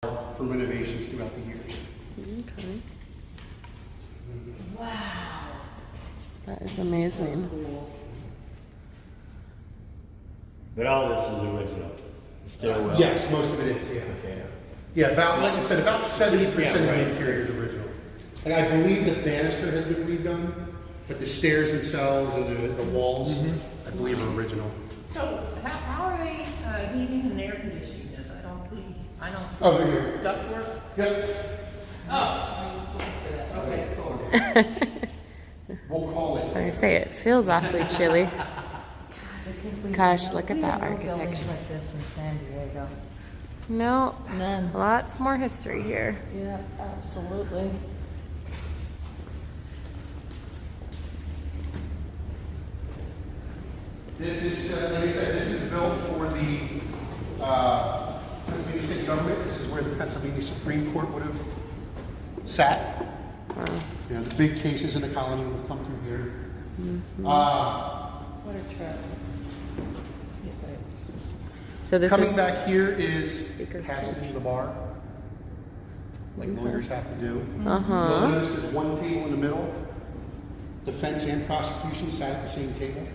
for renovations throughout the years. Okay. Wow. That is amazing. So cool. But all this is original. The stairwell. Yes, most of it is, yeah. Okay. Yeah, about, like I said, about 70% Yeah, of right. the interior is original. Like, I believe the banister has been redone, but the stairs themselves and the walls, I believe are original. So how are they heating and air conditioning this? I don't see Oh, they're here. ductwork. Yep, Oh. Okay, cool. we'll call it. Like I say, it feels awfully chilly. Gosh, look at that Buildings architecture. like this in San Diego. No, None. lots more history here. Yeah, absolutely. This is, like I said, this is built for the Pennsylvania state government. This is where the Pennsylvania Supreme Court would have sat. You know, the big cases in the colony would have come through here. What a trip. So this Coming is back here is Speaker's passage to the bar, like lawyers have to do. Uh-huh. You'll notice there's one table in the middle. Defense and prosecution sat at the same table.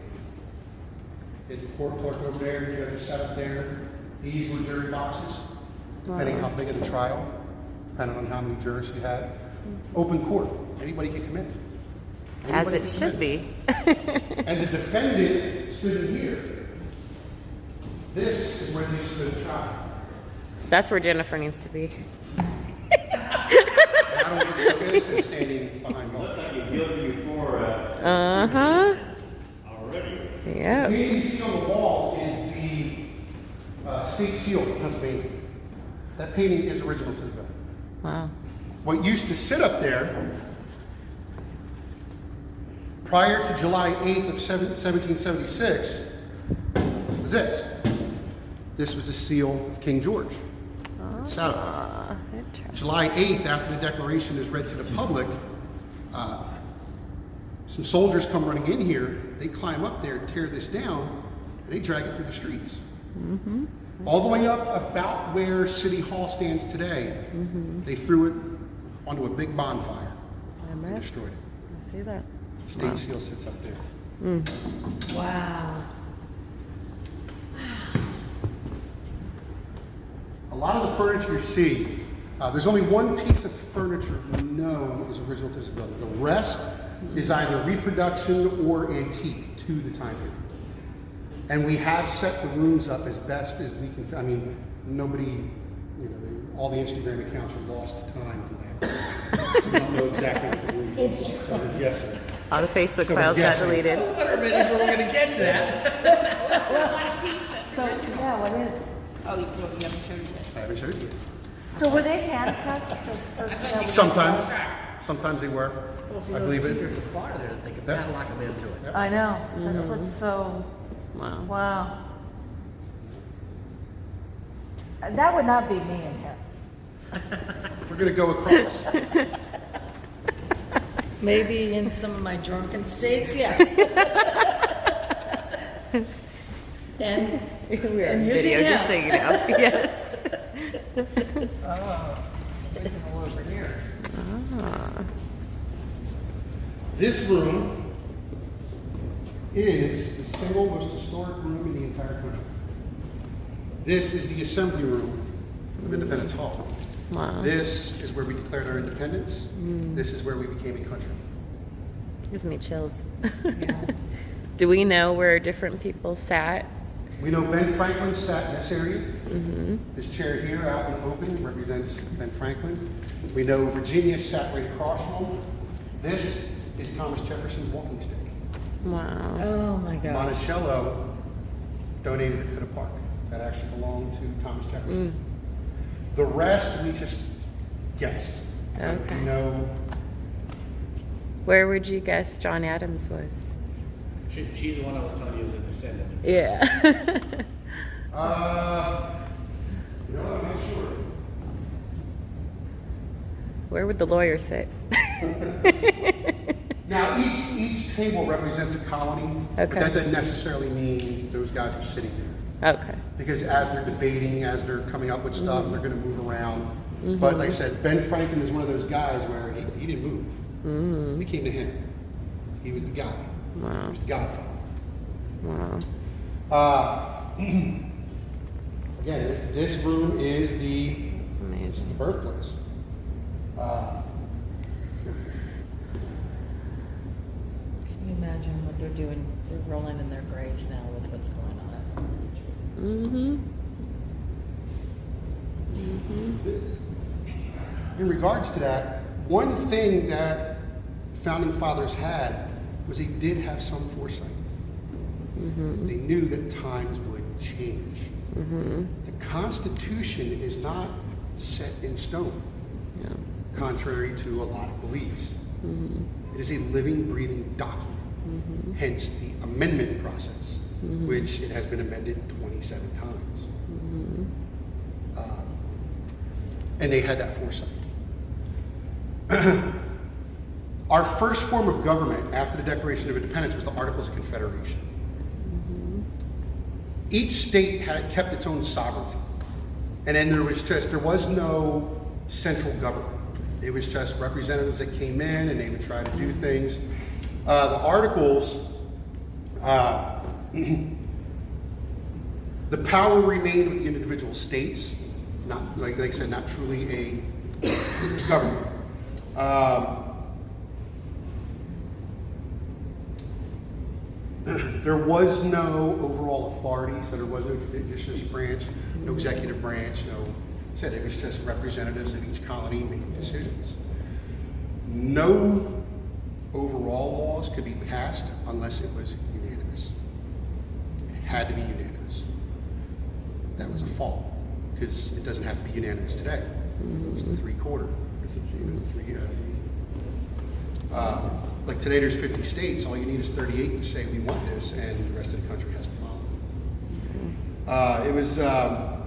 The court clerk over there, judges sat up there. These were jury boxes, depending how big of the trial, depending on how many jurors you had. Open court, anybody can come in. as Anybody it can should come be. in. And the defendant stood in here. This is where they stood trial. That's where Jennifer needs to be. And I don't look so innocent standing behind bars. Looks like you're guilty before Uh-huh. already. The Yep. painting seal on the wall is the state seal of Pennsylvania. That painting is original to the building. Wow. What used to sit up there prior to July 8th of 1776 was this. This was the seal of King George. It sat up there. Interesting. July 8th, after the Declaration is read to the public, some soldiers come running in here. They climb up there, tear this down, and they drag it through the streets. All the way up about where City Hall stands today. They threw it onto a big bonfire and bet. destroyed it. I see that. State seal sits up there. Wow. A lot of the furniture you see, there's only one piece of furniture known as original to this building. The rest is either reproduction or antique to the time period. And we have set the rooms up as best as we can. I mean, nobody, you know, all the Instagram accounts are lost to time from that. So we don't know exactly what the rooms look like. So we're guessing. All the Facebook So we're files got guessing. deleted. Wait a minute, we're gonna get to that. So, yeah, what is? Oh, you haven't showed it yet. I haven't showed you yet. So were they handcuffed to personnel? Sometimes they were. Well, if you I know believe there's it. a bar there, they could Yeah. padlock them into it. I know. That's what's so. Wow. Wow. That would not be me in here. We're going to go across. Maybe in some of my drunken states, yes. and We're And on using video, just him. so you know. Yes. Original over here. Ah. This room is the single most historic room in the entire country. This is the assembly room of Independence Hall. Wow. This is where we declared our independence. This is where we became a country. Gives me chills. Do we know where different people sat? We know Ben Franklin sat in this area. This chair here out in the open represents Ben Franklin. We know Virginia sat right across from him. This is Thomas Jefferson's walking stick. Wow. oh my God. Monticello donated it to the park. That actually belonged to Thomas Jefferson. The rest we just guessed. Okay. We know Where would you guess John Adams was? She's the one I was telling you was a descendant. Yeah. you know, I'm not sure. Where would the lawyer sit? Now each table represents a colony, but Okay. that doesn't necessarily mean those guys are sitting there. Okay. because as they're debating, as they're coming up with stuff, they're going to move around. But like I said, Ben Franklin is one of those guys where he didn't move. They came to him. He was the guy. Wow. He was the godfather. Wow. Again, this room is the That's amazing. birthplace. Can you imagine what they're doing? They're rolling in their graves now with what's going on. In regards to that, one thing that the founding fathers had was they did have some foresight. They knew that times would change. The Constitution is not set in stone, contrary to a lot of beliefs. It is a living, breathing document, hence the amendment process, which it has been amended 27 times. And they had that foresight. Our first form of government after the Declaration of Independence was the Articles of Confederation. Each state kept its own sovereignty. And then there was no central government. It was just representatives that came in and they would try to do things. The Articles, the power remained with the individual states, not, like I said, not truly a government. There was no overall authority, so there was no judicial branch, no executive branch, it was just representatives of each colony making decisions. No overall laws could be passed unless it was unanimous. It had to be unanimous. That was a fault, because it doesn't have to be unanimous today. It's the three-quarter, like today there's 50 states, all you need is 38 to say we want this, and the rest of the country has to follow.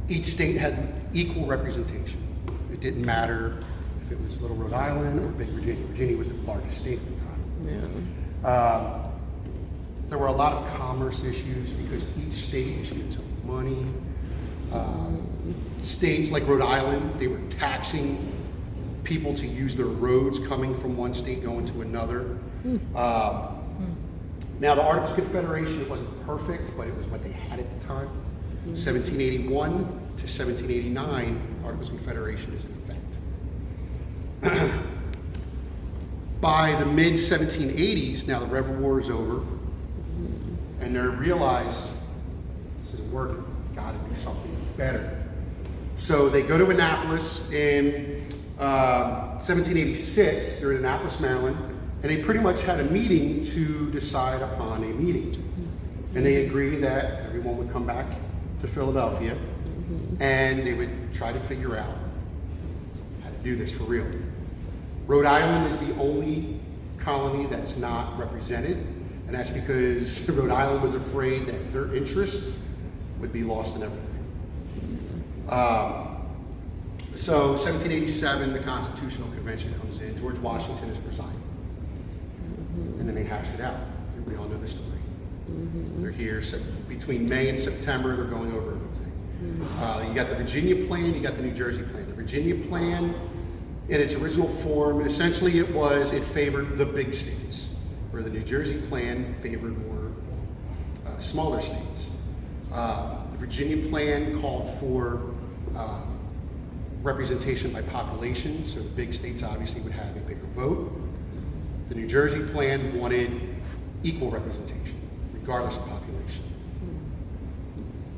Each state had equal representation. It didn't matter if it was Little Rhode Island or Big Virginia. Virginia was the largest state at the time. There were a lot of commerce issues because each state issued its own money. States like Rhode Island, they were taxing people to use their roads coming from one state going to another. Now the Articles of Confederation, it wasn't perfect, but it was what they had at the time. 1781 to 1789, Articles of Confederation is in effect. By the mid-1780s, now the Rev War is over, and they realize this isn't working, we've got to do something better. So they go to Annapolis in 1786, they're in Annapolis, Maryland, and they pretty much had a meeting to decide upon a meeting. And they agreed that everyone would come back to Philadelphia, and they would try to figure out how to do this for real. Rhode Island is the only colony that's not represented, and that's because Rhode Island was afraid that their interests would be lost in everything. So 1787, the Constitutional Convention comes in. George Washington is presiding. And then they hash it out. And we all know the story. They're here between May and September, they're going over everything. You got the Virginia plan, you got the New Jersey plan. The Virginia plan, in its original form, essentially it favored the big states, where the New Jersey plan favored more smaller states. The Virginia plan called for representation by population, so the big states obviously would have a bigger vote. The New Jersey plan wanted equal representation, regardless of population.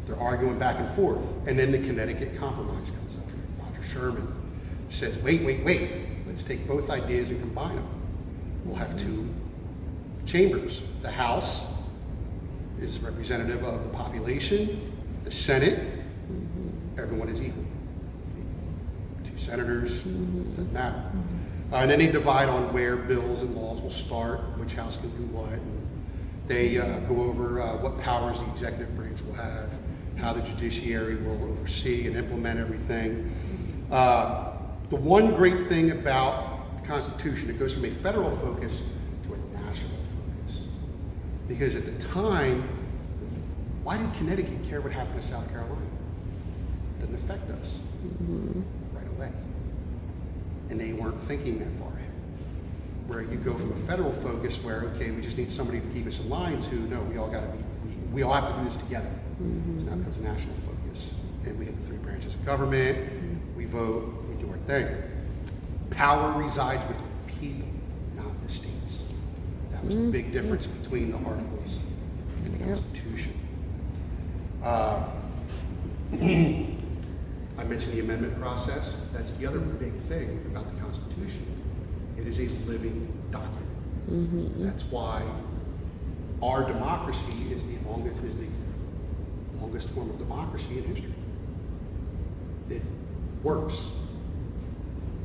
They're arguing back and forth, and then the Connecticut Compromise comes up. Roger Sherman says, wait, let's take both ideas and combine them. We'll have two chambers. The House is representative of the population. The Senate, everyone is equal. Two senators, doesn't matter. And then they divide on where bills and laws will start, which house can do what. And they go over what powers the executive branch will have, how the judiciary will oversee and implement everything. The one great thing about the Constitution, it goes from a federal focus to a national focus. Because at the time, Why did Connecticut care what happened to South Carolina? Doesn't affect us right away. And they weren't thinking that far ahead. Where you go from a federal focus where, okay, we just need somebody to keep us in line, to no, we all have to do this together. So now it becomes a national focus. And we have the 3 branches of government, we vote, we do our thing. Power resides with the people, not the states. That was the big difference between the articles and the Constitution. I mentioned the amendment process. That's the other big thing about the Constitution. It is a living document. That's why our democracy is the longest form of democracy in history. It works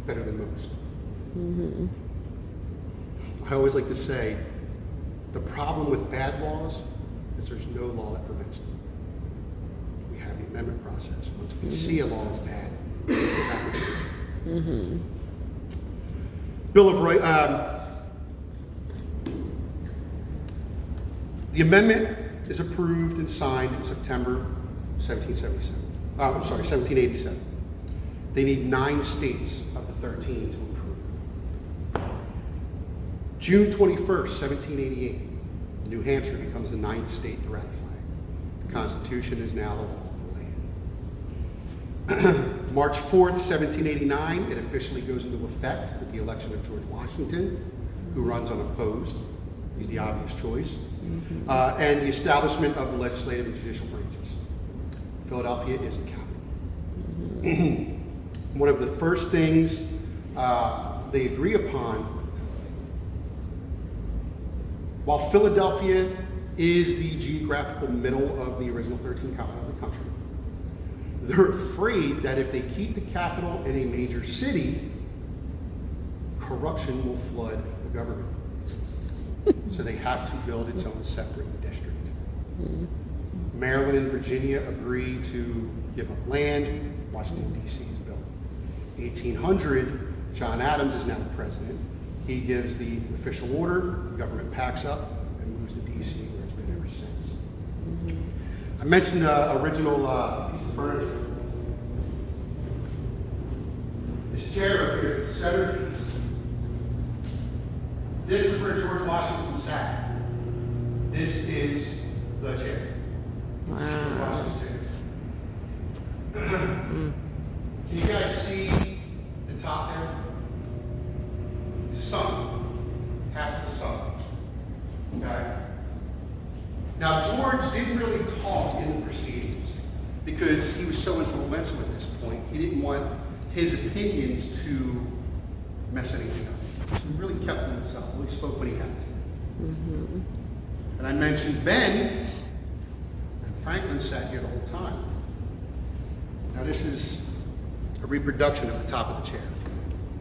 better than most. I always like to say, the problem with bad laws is there's no law that prevents them. We have the amendment process. Once we see a law is bad, Bill of Rights. The amendment is approved and signed in September 1787. They need 9 states of the 13 to approve. June 21st, 1788, New Hampshire becomes the 9th state to ratify it. The Constitution is now the law of the land. March 4th, 1789, it officially goes into effect with the election of George Washington, who runs unopposed. He's the obvious choice. And the establishment of the legislative and judicial branches. Philadelphia is the capital. One of the first things they agree upon, while Philadelphia is the geographical middle of the original 13 colonies of the country, they're afraid that if they keep the capital in a major city, corruption will flood the government. So they have to build its own separate district. Maryland and Virginia agree to give up land. Washington, D.C. is built. 1800, John Adams is now the president. He gives the official order, the government packs up and moves to D.C., where it's been ever since. I mentioned the original piece of furniture. This chair up here is the centerpiece. This is where George Washington sat. This is the chair. Wow. George Washington's chair. Can you guys see the top there? It's the sun. Half of the sun. Okay? Now, George didn't really talk in the proceedings because he was so influential at this point. He didn't want his opinions to mess anything up. So he really kept them himself. Only spoke when he had to. And I mentioned Ben, and Franklin sat here the whole time. Now this is a reproduction of the top of the chair.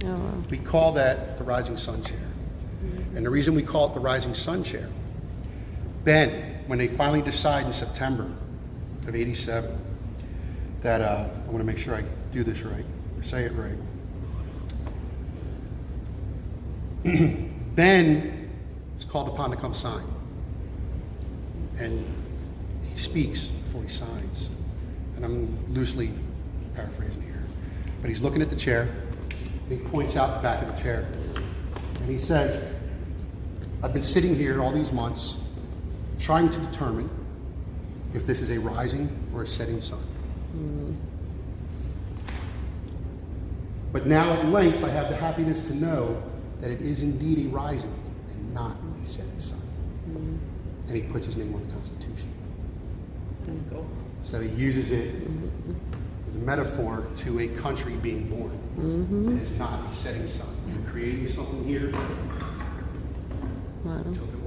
Oh, wow. We call that the rising sun chair. And the reason we call it the rising sun chair, Ben, when they finally decide in September of '87 that, I want to make sure I do this right, or say it right. Ben is called upon to come sign. And he speaks before he signs. And I'm loosely paraphrasing here. But he's looking at the chair, and he points out the back of the chair. And he says, I've been sitting here all these months trying to determine if this is a rising or a setting sun. But now at length I have the happiness to know that it is indeed a rising and not a setting sun. And he puts his name on the Constitution. That's cool. So he uses it as a metaphor to a country being born. It is not a setting sun. You're creating something here. Wow. Took it